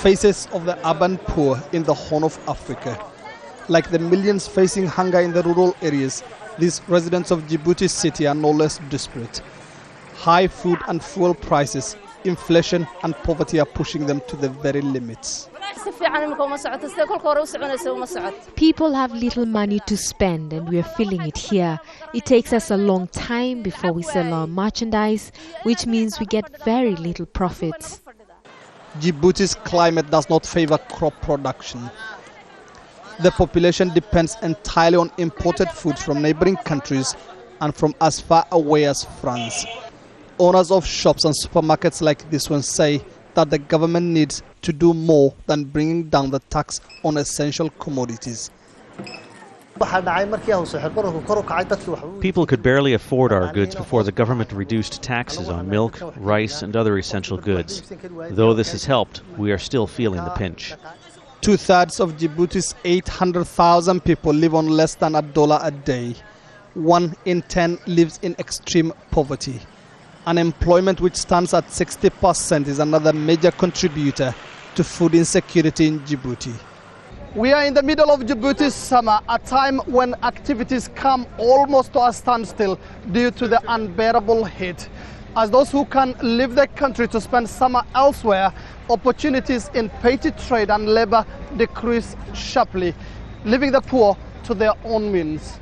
faces of the urban poor in the Horn of Africa. Like the millions facing hunger in the rural areas, these residents of Djibouti city are no less desperate. High food and fuel prices, inflation and poverty are pushing them to the very limits. People have little money to spend and we are feeling it here. It takes us a long time before we sell our merchandise, which means we get very little profits. Djibouti's climate does not favor crop production. The population depends entirely on imported foods from neighboring countries and from as far away as France. Owners of shops and supermarkets like this one say that the government needs to do more than bringing down the tax on essential commodities. People could barely afford our goods before the government reduced taxes on milk, rice and other essential goods. Though this has helped, we are still feeling the pinch. 2/3 of Djibouti's 800,000 people live on less than $1 a day. 1 in 10 lives in extreme poverty. Unemployment, which stands at 60%, is another major contributor to food insecurity in Djibouti. We are in the middle of Djibouti's summer, a time when activities come almost to a standstill due to the unbearable heat. As those who can leave the country to spend summer elsewhere, opportunities in petty trade and labor decrease sharply, leaving the poor to their own means.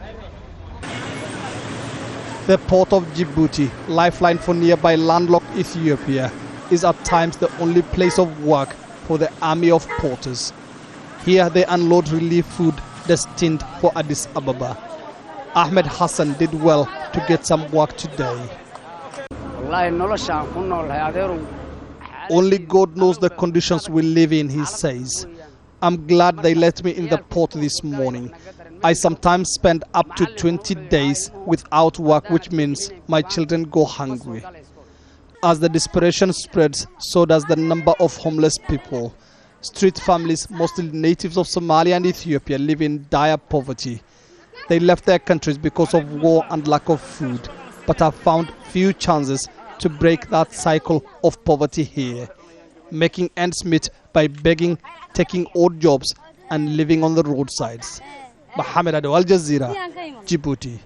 The port of Djibouti, lifeline for nearby landlocked Ethiopia, is at times the only place of work for the army of porters. Here they unload relief food destined for Addis Ababa. Ahmed Hassan did well to get some work today. Only God knows the conditions we live in, he says. I'm glad they let me in the port this morning. I sometimes spend up to 20 days without work, which means my children go hungry. As the desperation spreads, so does the number of homeless people. Street families, mostly natives of Somalia and Ethiopia, live in dire poverty. They left their countries because of war and lack of food, but have found few chances to break that cycle of poverty here, making ends meet by begging, taking odd jobs and living on the roadsides. Mohammed Adow, Al Jazeera, Djibouti.